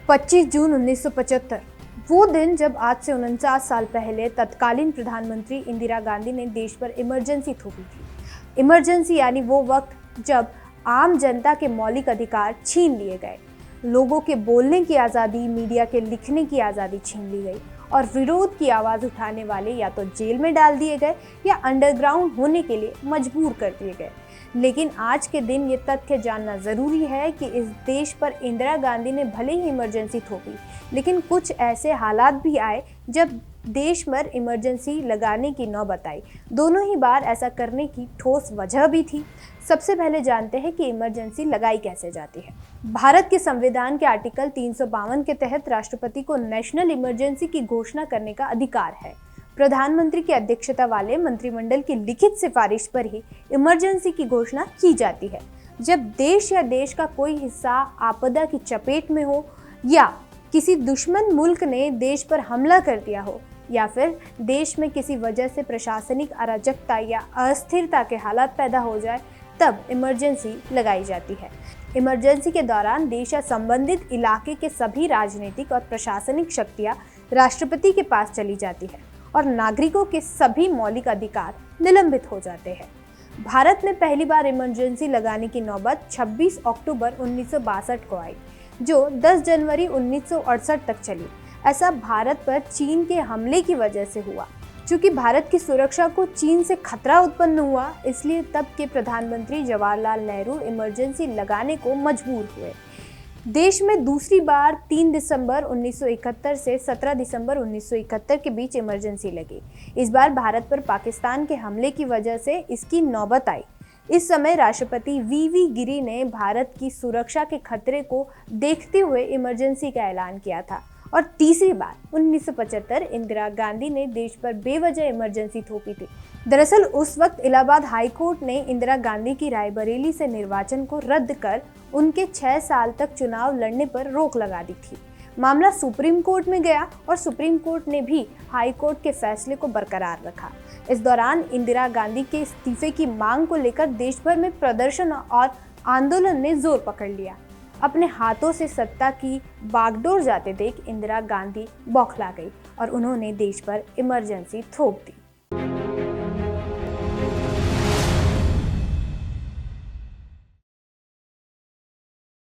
25 जून 1975 वो दिन जब आज से 49 साल पहले तत्कालीन प्रधानमंत्री इंदिरा गांधी ने देश पर इमरजेंसी थोपी थी। इमरजेंसी यानी वो वक्त जब आम जनता के मौलिक अधिकार छीन लिए गए, लोगों के बोलने की आज़ादी, मीडिया के लिखने की आज़ादी छीन ली गई और विरोध की आवाज़ उठाने वाले या तो जेल में डाल दिए गए या अंडरग्राउंड होने के लिए मजबूर कर दिए गए। लेकिन आज के दिन ये तथ्य जानना ज़रूरी है कि इस देश पर इंदिरा गांधी ने भले ही इमरजेंसी थोपी, लेकिन कुछ ऐसे हालात भी आए जब देश पर इमरजेंसी लगाने की नौबत आई। दोनों ही बार ऐसा करने की ठोस वजह भी थी। सबसे पहले जानते हैं कि इमरजेंसी लगाई कैसे जाती है। भारत के संविधान के आर्टिकल 352 के तहत राष्ट्रपति को नेशनल इमरजेंसी की घोषणा करने का अधिकार है। प्रधानमंत्री की अध्यक्षता वाले मंत्रिमंडल की लिखित सिफारिश पर ही इमरजेंसी की घोषणा की जाती है। जब देश या देश का कोई हिस्सा आपदा की चपेट में हो, या किसी दुश्मन मुल्क ने देश पर हमला कर दिया हो, या फिर देश में किसी वजह से प्रशासनिक अराजकता या अस्थिरता के हालात पैदा हो जाए, तब इमरजेंसी लगाई जाती है। इमरजेंसी के दौरान देश या संबंधित इलाके के सभी राजनीतिक और प्रशासनिक शक्तियां राष्ट्रपति के पास चली जाती है और नागरिकों के सभी मौलिक अधिकार निलंबित हो जाते हैं। भारत में पहली बार इमरजेंसी लगाने की नौबत 26 अक्टूबर 1962 को आई, जो 10 जनवरी 1968 तक चली। ऐसा भारत पर चीन के हमले की वजह से हुआ। चूंकि भारत की सुरक्षा को चीन से खतरा उत्पन्न हुआ, इसलिए तब के प्रधानमंत्री जवाहरलाल नेहरू इमरजेंसी लगाने को मजबूर हुए। देश में दूसरी बार 3 दिसंबर 1971 से 17 दिसंबर 1971 के बीच इमरजेंसी लगी। इस बार भारत पर पाकिस्तान के हमले की वजह से इसकी नौबत आई। इस समय राष्ट्रपति वी गिरी ने भारत की सुरक्षा के खतरे को देखते हुए इमरजेंसी का ऐलान किया था। और तीसरी बार 1975 इंदिरा गांधी ने देश पर बेवजह इमरजेंसी थोपी थी। दरअसल उस वक्त इलाहाबाद हाई कोर्ट ने इंदिरा गांधी की रायबरेली से निर्वाचन को रद्द कर उनके 6 साल तक चुनाव लड़ने पर रोक लगा दी थी। मामला सुप्रीम कोर्ट में गया और सुप्रीम कोर्ट ने भी हाई कोर्ट के फैसले को बरकरार रखा। इस दौरान इंदिरा गांधी के इस्तीफे की मांग को लेकर देश भर में प्रदर्शन और आंदोलन ने जोर पकड़ लिया। अपने हाथों से सत्ता की बागडोर जाते देख इंदिरा गांधी बौखला गई और उन्होंने देश पर इमरजेंसी थोप दी।